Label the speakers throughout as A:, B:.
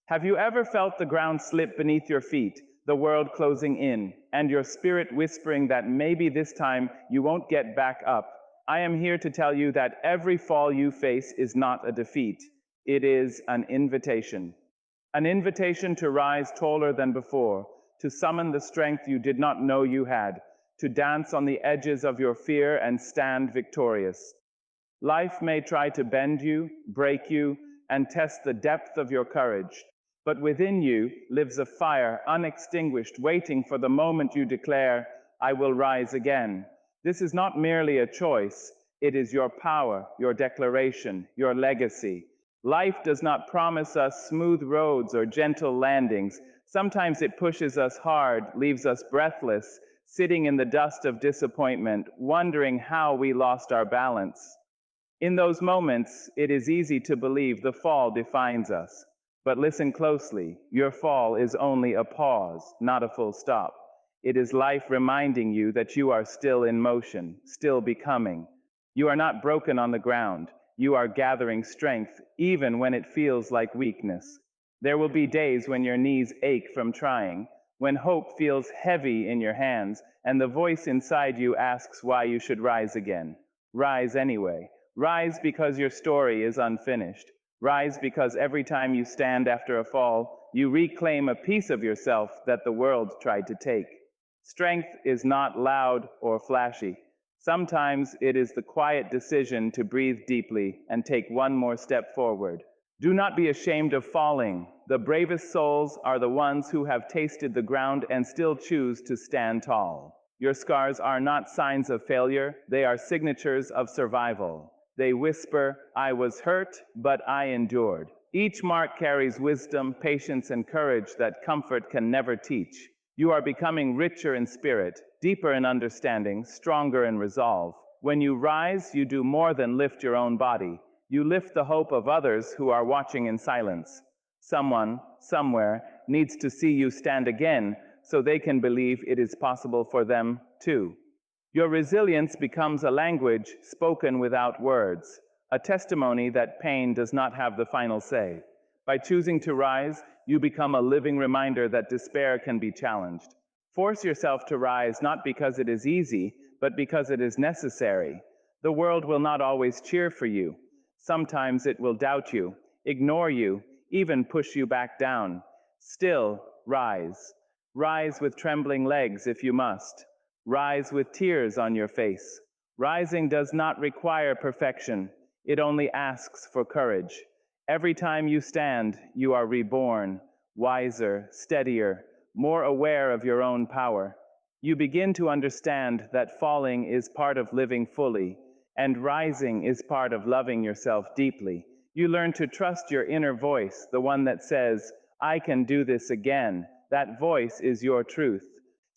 A: Have you ever felt the ground slip beneath your feet, the world closing in, and your spirit whispering that maybe this time you won't get back up? I am here to tell you that every fall you face is not a defeat. It is an invitation. An invitation to rise taller than before, to summon the strength you did not know you had, to dance on the edges of your fear and stand victorious. Life may try to bend you, break you, and test the depth of your courage, but within you lives a fire unextinguished, waiting for the moment you declare, I will rise again. This is not merely a choice, it is your power, your declaration, your legacy. Life does not promise us smooth roads or gentle landings. Sometimes it pushes us hard, leaves us breathless, sitting in the dust of disappointment, wondering how we lost our balance. In those moments, it is easy to believe the fall defines us. But listen closely, your fall is only a pause, not a full stop. It is life reminding you that you are still in motion, still becoming. You are not broken on the ground. You are gathering strength, even when it feels like weakness. There will be days when your knees ache from trying, when hope feels heavy in your hands, and the voice inside you asks why you should rise again. Rise anyway. Rise because your story is unfinished. Rise because every time you stand after a fall, you reclaim a piece of yourself that the world tried to take. Strength is not loud or flashy. Sometimes it is the quiet decision to breathe deeply and take one more step forward. Do not be ashamed of falling. The bravest souls are the ones who have tasted the ground and still choose to stand tall. Your scars are not signs of failure, they are signatures of survival. They whisper, I was hurt, but I endured. Each mark carries wisdom, patience, and courage that comfort can never teach. You are becoming richer in spirit, deeper in understanding, stronger in resolve. When you rise, you do more than lift your own body. You lift the hope of others who are watching in silence. Someone, somewhere, needs to see you stand again so they can believe it is possible for them too. Your resilience becomes a language spoken without words, a testimony that pain does not have the final say. By choosing to rise, you become a living reminder that despair can be challenged. Force yourself to rise not because it is easy, but because it is necessary. The world will not always cheer for you. Sometimes it will doubt you, ignore you, even push you back down. Still, rise. Rise with trembling legs if you must. Rise with tears on your face. Rising does not require perfection. It only asks for courage. Every time you stand, you are reborn, wiser, steadier, more aware of your own power. You begin to understand that falling is part of living fully, and rising is part of loving yourself deeply. You learn to trust your inner voice, the one that says, I can do this again. That voice is your truth.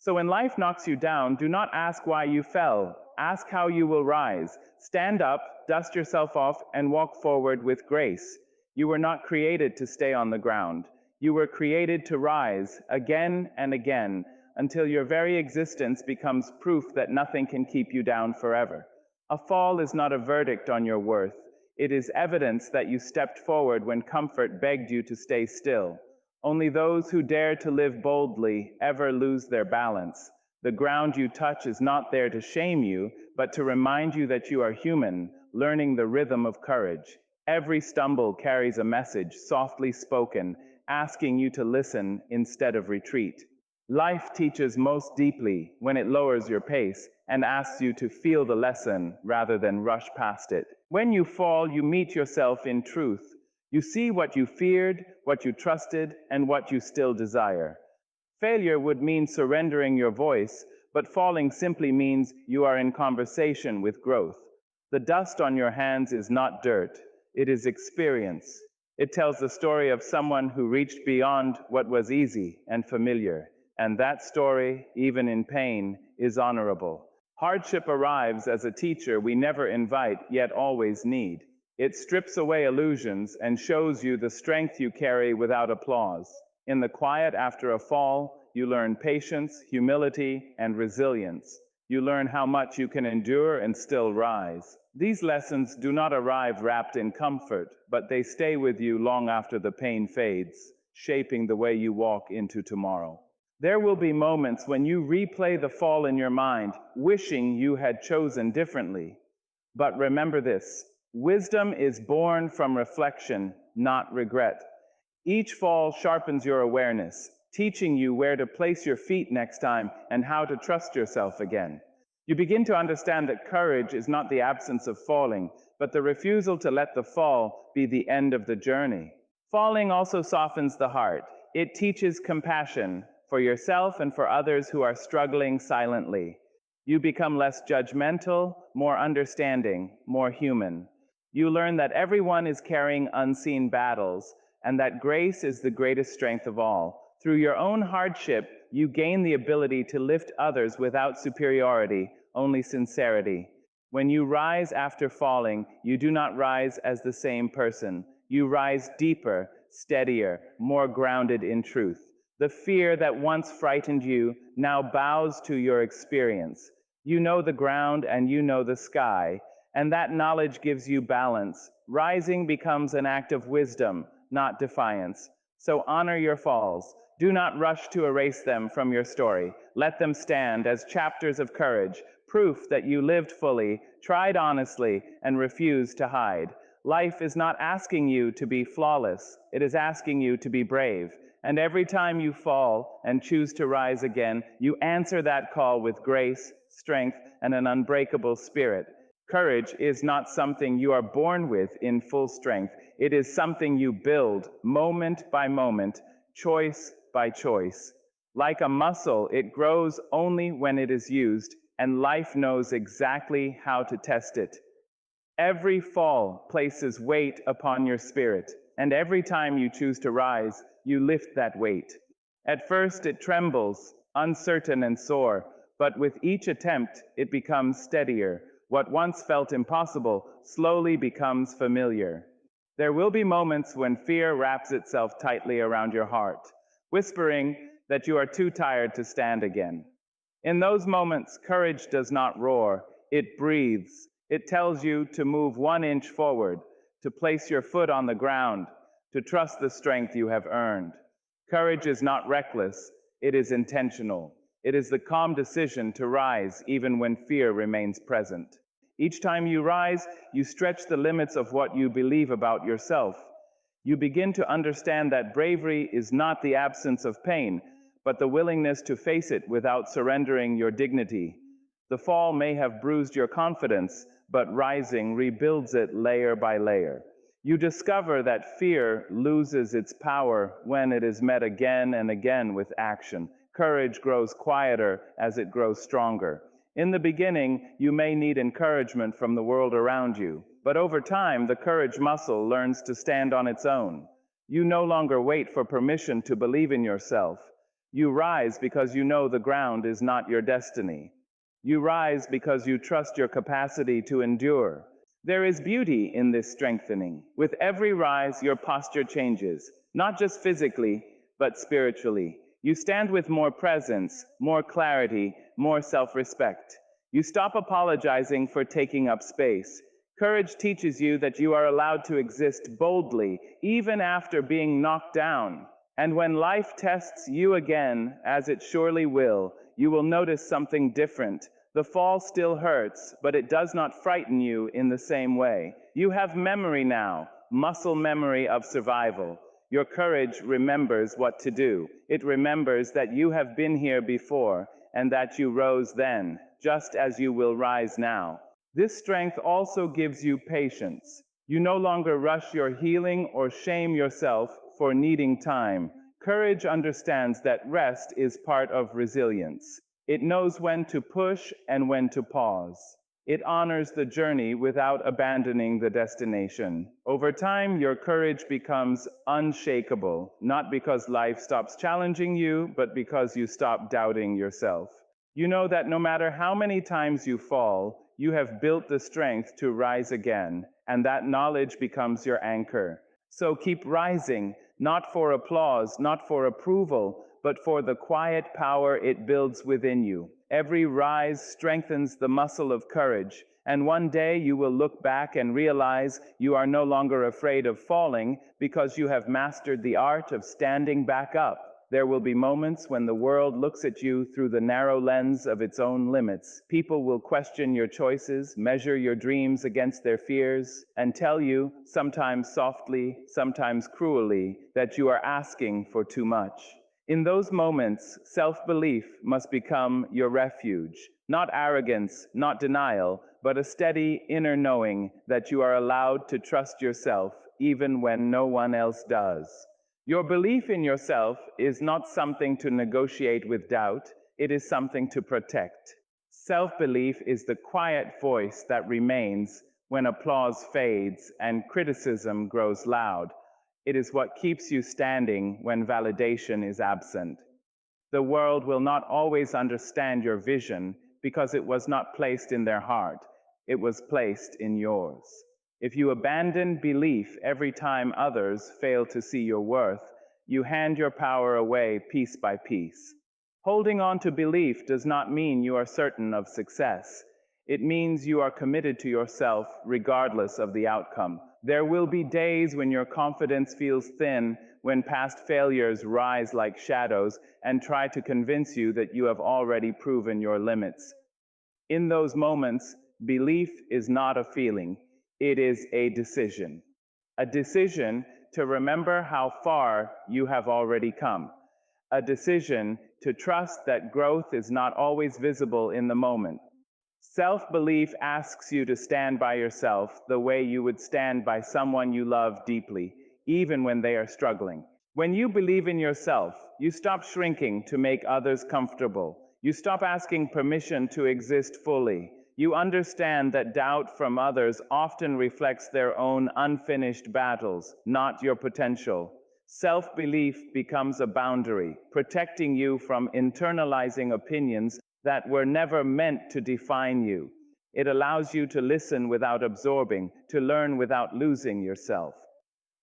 A: So when life knocks you down, do not ask why you fell. Ask how you will rise. Stand up, dust yourself off, and walk forward with grace. You were not created to stay on the ground. You were created to rise again and again until your very existence becomes proof that nothing can keep you down forever. A fall is not a verdict on your worth. It is evidence that you stepped forward when comfort begged you to stay still. Only those who dare to live boldly ever lose their balance. The ground you touch is not there to shame you, but to remind you that you are human, learning the rhythm of courage. Every stumble carries a message, softly spoken, asking you to listen instead of retreat. Life teaches most deeply when it lowers your pace and asks you to feel the lesson rather than rush past it. When you fall, you meet yourself in truth. You see what you feared, what you trusted, and what you still desire. Failure would mean surrendering your voice, but falling simply means you are in conversation with growth. The dust on your hands is not dirt, it is experience. It tells the story of someone who reached beyond what was easy and familiar, and that story, even in pain, is honorable. Hardship arrives as a teacher we never invite, yet always need. It strips away illusions and shows you the strength you carry without applause. In the quiet after a fall, you learn patience, humility, and resilience. You learn how much you can endure and still rise. These lessons do not arrive wrapped in comfort, but they stay with you long after the pain fades, shaping the way you walk into tomorrow. There will be moments when you replay the fall in your mind, wishing you had chosen differently. But remember this: wisdom is born from reflection, not regret. Each fall sharpens your awareness, teaching you where to place your feet next time and how to trust yourself again. You begin to understand that courage is not the absence of falling, but the refusal to let the fall be the end of the journey. Falling also softens the heart. It teaches compassion for yourself and for others who are struggling silently. You become less judgmental, more understanding, more human. You learn that everyone is carrying unseen battles, and that grace is the greatest strength of all. Through your own hardship, you gain the ability to lift others without superiority, only sincerity. When you rise after falling, you do not rise as the same person. You rise deeper, steadier, more grounded in truth. The fear that once frightened you now bows to your experience. You know the ground and you know the sky, and that knowledge gives you balance. Rising becomes an act of wisdom, not defiance. So honor your falls. Do not rush to erase them from your story. Let them stand as chapters of courage, proof that you lived fully, tried honestly, and refused to hide. Life is not asking you to be flawless, it is asking you to be brave. And every time you fall and choose to rise again, you answer that call with grace, strength, and an unbreakable spirit. Courage is not something you are born with in full strength. It is something you build moment by moment, choice by choice. Like a muscle, it grows only when it is used, and life knows exactly how to test it. Every fall places weight upon your spirit, and every time you choose to rise, you lift that weight. At first it trembles, uncertain and sore, but with each attempt it becomes steadier. What once felt impossible slowly becomes familiar. There will be moments when fear wraps itself tightly around your heart, whispering that you are too tired to stand again. In those moments, courage does not roar, it breathes. It tells you to move 1 inch forward, to place your foot on the ground, to trust the strength you have earned. Courage is not reckless, it is intentional. It is the calm decision to rise even when fear remains present. Each time you rise, you stretch the limits of what you believe about yourself. You begin to understand that bravery is not the absence of pain, but the willingness to face it without surrendering your dignity. The fall may have bruised your confidence, but rising rebuilds it layer by layer. You discover that fear loses its power when it is met again and again with action. Courage grows quieter as it grows stronger. In the beginning, you may need encouragement from the world around you, but over time, the courage muscle learns to stand on its own. You no longer wait for permission to believe in yourself. You rise because you know the ground is not your destiny. You rise because you trust your capacity to endure. There is beauty in this strengthening. With every rise, your posture changes, not just physically, but spiritually. You stand with more presence, more clarity, more self-respect. You stop apologizing for taking up space. Courage teaches you that you are allowed to exist boldly, even after being knocked down. And when life tests you again, as it surely will, you will notice something different. The fall still hurts, but it does not frighten you in the same way. You have memory now, muscle memory of survival. Your courage remembers what to do. It remembers that you have been here before, and that you rose then, just as you will rise now. This strength also gives you patience. You no longer rush your healing or shame yourself for needing time. Courage understands that rest is part of resilience. It knows when to push and when to pause. It honors the journey without abandoning the destination. Over time, your courage becomes unshakable, not because life stops challenging you, but because you stop doubting yourself. You know that no matter how many times you fall, you have built the strength to rise again, and that knowledge becomes your anchor. So keep rising, not for applause, not for approval, but for the quiet power it builds within you. Every rise strengthens the muscle of courage, And one day you will look back and realize you are no longer afraid of falling because you have mastered the art of standing back up. There will be moments when the world looks at you through the narrow lens of its own limits. People will question your choices, measure your dreams against their fears, and tell you, sometimes softly, sometimes cruelly, that you are asking for too much. In those moments, self-belief must become your refuge. Not arrogance, not denial, but a steady inner knowing that you are allowed to trust yourself even when no one else does. Your belief in yourself is not something to negotiate with doubt, it is something to protect. Self-belief is the quiet voice that remains when applause fades and criticism grows loud. It is what keeps you standing when validation is absent. The world will not always understand your vision because it was not placed in their heart, it was placed in yours. If you abandon belief every time others fail to see your worth, you hand your power away piece by piece. Holding on to belief does not mean you are certain of success. It means you are committed to yourself regardless of the outcome. There will be days when your confidence feels thin, when past failures rise like shadows and try to convince you that you have already proven your limits. In those moments, belief is not a feeling, it is a decision. A decision to remember how far you have already come. A decision to trust that growth is not always visible in the moment. Self-belief asks you to stand by yourself the way you would stand by someone you love deeply, even when they are struggling. When you believe in yourself, you stop shrinking to make others comfortable. You stop asking permission to exist fully. You understand that doubt from others often reflects their own unfinished battles, not your potential. Self-belief becomes a boundary, protecting you from internalizing opinions that were never meant to define you. It allows you to listen without absorbing, to learn without losing yourself.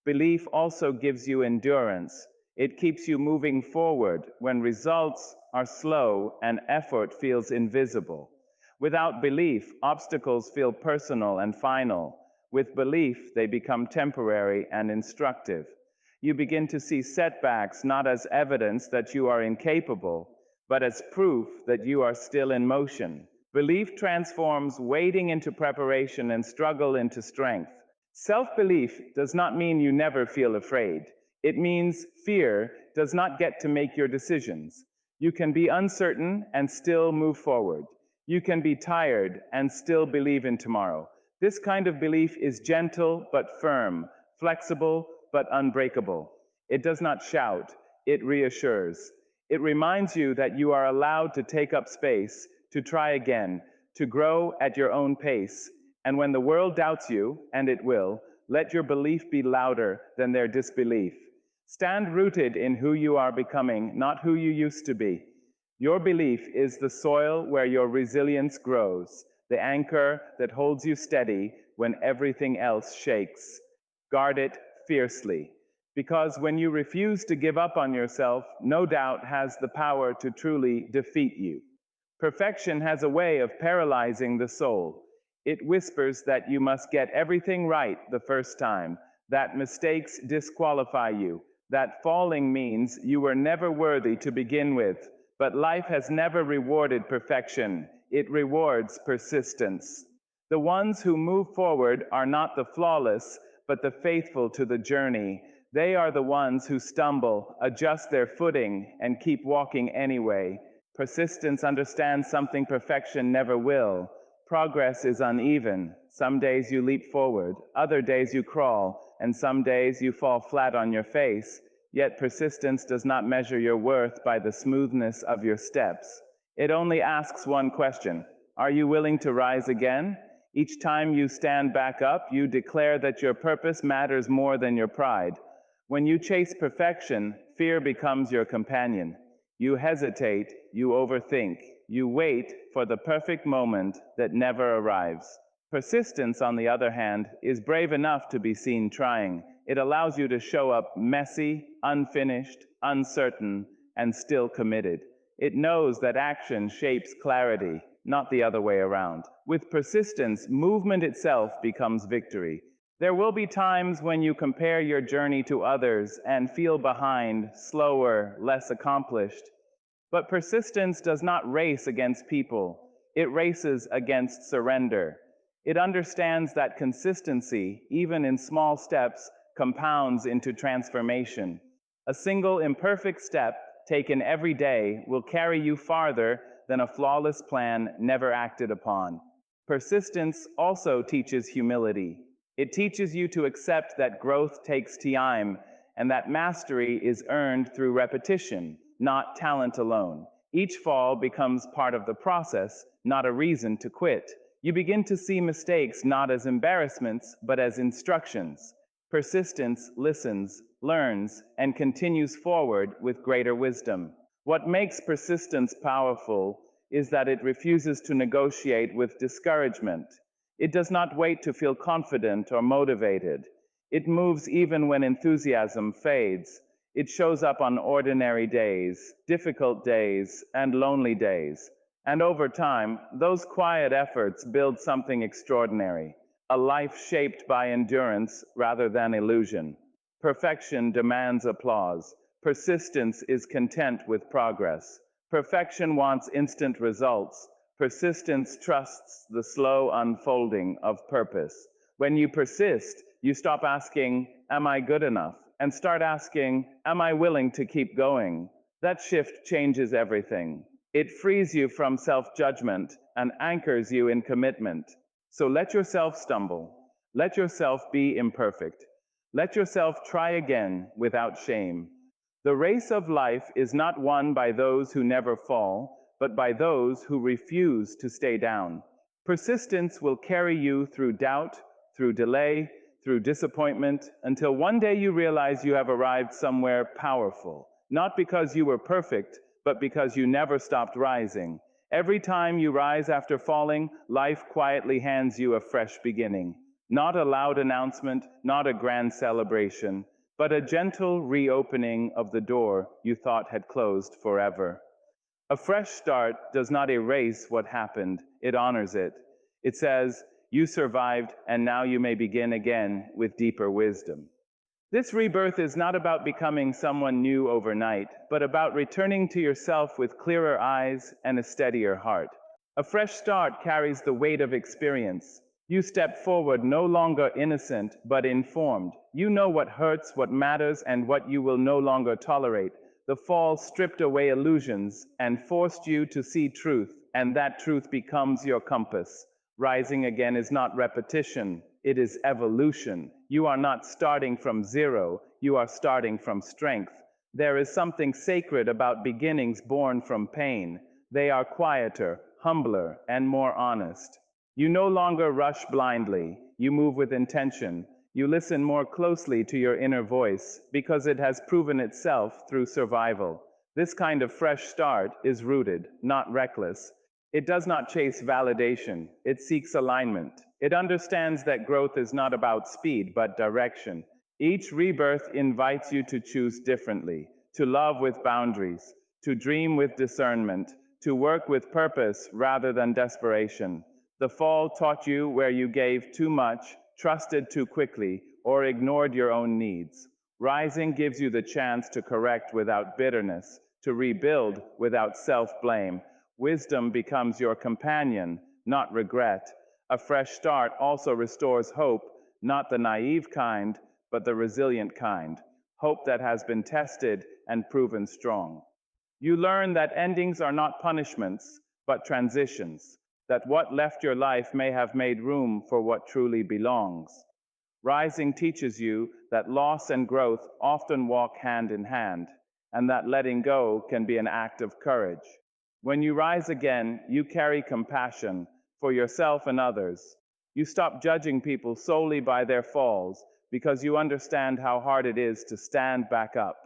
A: Belief also gives you endurance. It keeps you moving forward when results are slow and effort feels invisible. Without belief, obstacles feel personal and final. With belief, they become temporary and instructive. You begin to see setbacks not as evidence that you are incapable, but as proof that you are still in motion. Belief transforms waiting into preparation and struggle into strength. Self-belief does not mean you never feel afraid. It means fear does not get to make your decisions. You can be uncertain and still move forward. You can be tired and still believe in tomorrow. This kind of belief is gentle but firm, flexible but unbreakable. It does not shout, it reassures. It reminds you that you are allowed to take up space, to try again, to grow at your own pace. And when the world doubts you, and it will, let your belief be louder than their disbelief. Stand rooted in who you are becoming, not who you used to be. Your belief is the soil where your resilience grows, the anchor that holds you steady when everything else shakes. Guard it fiercely. Because when you refuse to give up on yourself, no doubt has the power to truly defeat you. Perfection has a way of paralyzing the soul. It whispers that you must get everything right the first time, that mistakes disqualify you, that falling means you were never worthy to begin with. But life has never rewarded perfection. It rewards persistence. The ones who move forward are not the flawless, but the faithful to the journey. They are the ones who stumble, adjust their footing, and keep walking anyway. Persistence understands something perfection never will. Progress is uneven. Some days you leap forward, other days you crawl, and some days you fall flat on your face. Yet persistence does not measure your worth by the smoothness of your steps. It only asks one question: are you willing to rise again? Each time you stand back up, you declare that your purpose matters more than your pride. When you chase perfection, fear becomes your companion. You hesitate, you overthink, you wait for the perfect moment that never arrives. Persistence, on the other hand, is brave enough to be seen trying. It allows you to show up messy, unfinished, uncertain, and still committed. It knows that action shapes clarity, not the other way around. With persistence, movement itself becomes victory. There will be times when you compare your journey to others and feel behind, slower, less accomplished. But persistence does not race against people, it races against surrender. It understands that consistency, even in small steps, compounds into transformation. A single imperfect step, taken every day, will carry you farther than a flawless plan never acted upon. Persistence also teaches humility. It teaches you to accept that growth takes time and that mastery is earned through repetition, not talent alone. Each fall becomes part of the process, not a reason to quit. You begin to see mistakes not as embarrassments, but as instructions. Persistence listens, learns, and continues forward with greater wisdom. What makes persistence powerful is that it refuses to negotiate with discouragement. It does not wait to feel confident or motivated. It moves even when enthusiasm fades. It shows up on ordinary days, difficult days, and lonely days. And over time, those quiet efforts build something extraordinary, a life shaped by endurance rather than illusion. Perfection demands applause. Persistence is content with progress. Perfection wants instant results. Persistence trusts the slow unfolding of purpose. When you persist, you stop asking, "Am I good enough?" and start asking, "Am I willing to keep going?" That shift changes everything. It frees you from self-judgment and anchors you in commitment. So let yourself stumble. Let yourself be imperfect. Let yourself try again without shame. The race of life is not won by those who never fall, but by those who refuse to stay down. Persistence will carry you through doubt, through delay, through disappointment, until one day you realize you have arrived somewhere powerful, not because you were perfect, but because you never stopped rising. Every time you rise after falling, life quietly hands you a fresh beginning. Not a loud announcement, not a grand celebration, but a gentle reopening of the door you thought had closed forever. A fresh start does not erase what happened, it honors it. It says, "You survived, and now you may begin again with deeper wisdom." This rebirth is not about becoming someone new overnight, but about returning to yourself with clearer eyes and a steadier heart. A fresh start carries the weight of experience. You step forward no longer innocent, but informed. You know what hurts, what matters, and what you will no longer tolerate. The fall stripped away illusions and forced you to see truth, and that truth becomes your compass. Rising again is not repetition, it is evolution. You are not starting from zero, you are starting from strength. There is something sacred about beginnings born from pain. They are quieter, humbler, and more honest. You no longer rush blindly, you move with intention. You listen more closely to your inner voice because it has proven itself through survival. This kind of fresh start is rooted, not reckless. It does not chase validation, it seeks alignment. It understands that growth is not about speed, but direction. Each rebirth invites you to choose differently, to love with boundaries, to dream with discernment, to work with purpose rather than desperation. The fall taught you where you gave too much, trusted too quickly, or ignored your own needs. Rising gives you the chance to correct without bitterness, to rebuild without self-blame. Wisdom becomes your companion, not regret. A fresh start also restores hope, not the naive kind, but the resilient kind. Hope that has been tested and proven strong. You learn that endings are not punishments, but transitions, that what left your life may have made room for what truly belongs. Rising teaches you that loss and growth often walk hand in hand, and that letting go can be an act of courage. When you rise again, you carry compassion for yourself and others. You stop judging people solely by their falls because you understand how hard it is to stand back up.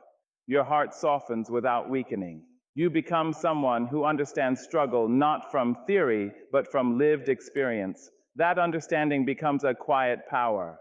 A: Your heart softens without weakening. You become someone who understands struggle not from theory, but from lived experience. That understanding becomes a quiet power.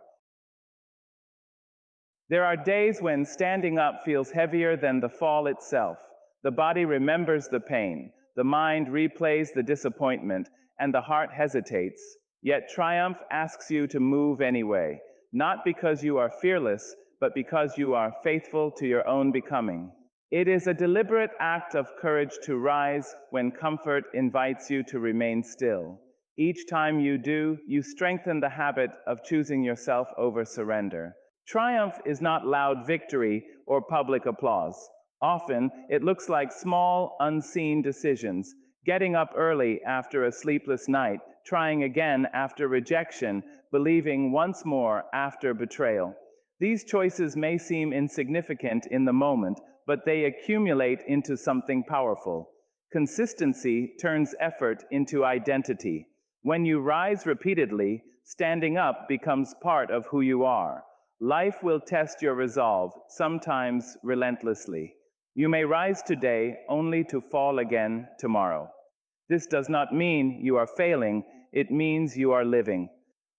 A: There are days when standing up feels heavier than the fall itself. The body remembers the pain. The mind replays the disappointment, and the heart hesitates. Yet triumph asks you to move anyway, not because you are fearless, but because you are faithful to your own becoming. It is a deliberate act of courage to rise when comfort invites you to remain still. Each time you do, you strengthen the habit of choosing yourself over surrender. Triumph is not loud victory or public applause. Often, it looks like small, unseen decisions: getting up early after a sleepless night, trying again after rejection, believing once more after betrayal. These choices may seem insignificant in the moment, but they accumulate into something powerful. Consistency turns effort into identity. When you rise repeatedly, standing up becomes part of who you are. Life will test your resolve, sometimes relentlessly. You may rise today only to fall again tomorrow. This does not mean you are failing, it means you are living.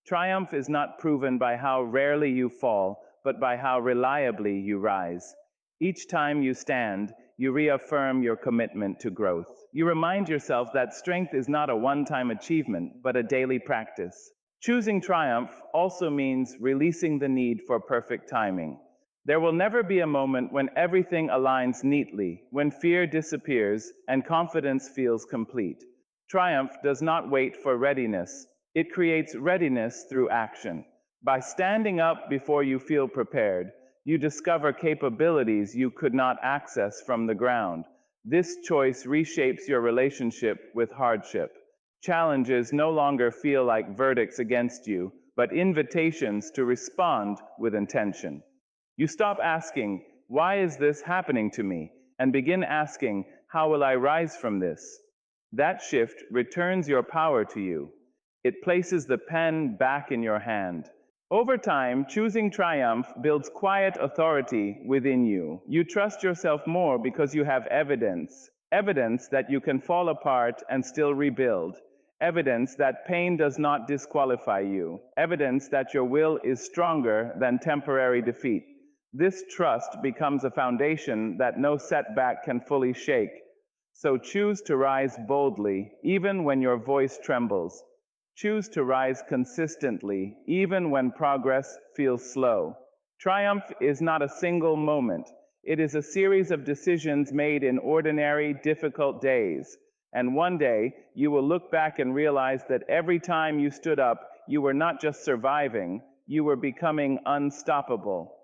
A: Triumph is not proven by how rarely you fall, but by how reliably you rise. Each time you stand, you reaffirm your commitment to growth. You remind yourself that strength is not a one-time achievement, but a daily practice. Choosing triumph also means releasing the need for perfect timing. There will never be a moment when everything aligns neatly, when fear disappears and confidence feels complete. Triumph does not wait for readiness. It creates readiness through action. By standing up before you feel prepared, you discover capabilities you could not access from the ground. This choice reshapes your relationship with hardship. Challenges no longer feel like verdicts against you, but invitations to respond with intention. You stop asking, "Why is this happening to me?" and begin asking, "How will I rise from this?" That shift returns your power to you. It places the pen back in your hand. Over time, choosing triumph builds quiet authority within you. You trust yourself more because you have evidence. Evidence that you can fall apart and still rebuild. Evidence that pain does not disqualify you. Evidence that your will is stronger than temporary defeat. This trust becomes a foundation that no setback can fully shake. So choose to rise boldly, even when your voice trembles. Choose to rise consistently, even when progress feels slow. Triumph is not a single moment. It is a series of decisions made in ordinary, difficult days. And one day, you will look back and realize that every time you stood up, you were not just surviving, you were becoming unstoppable.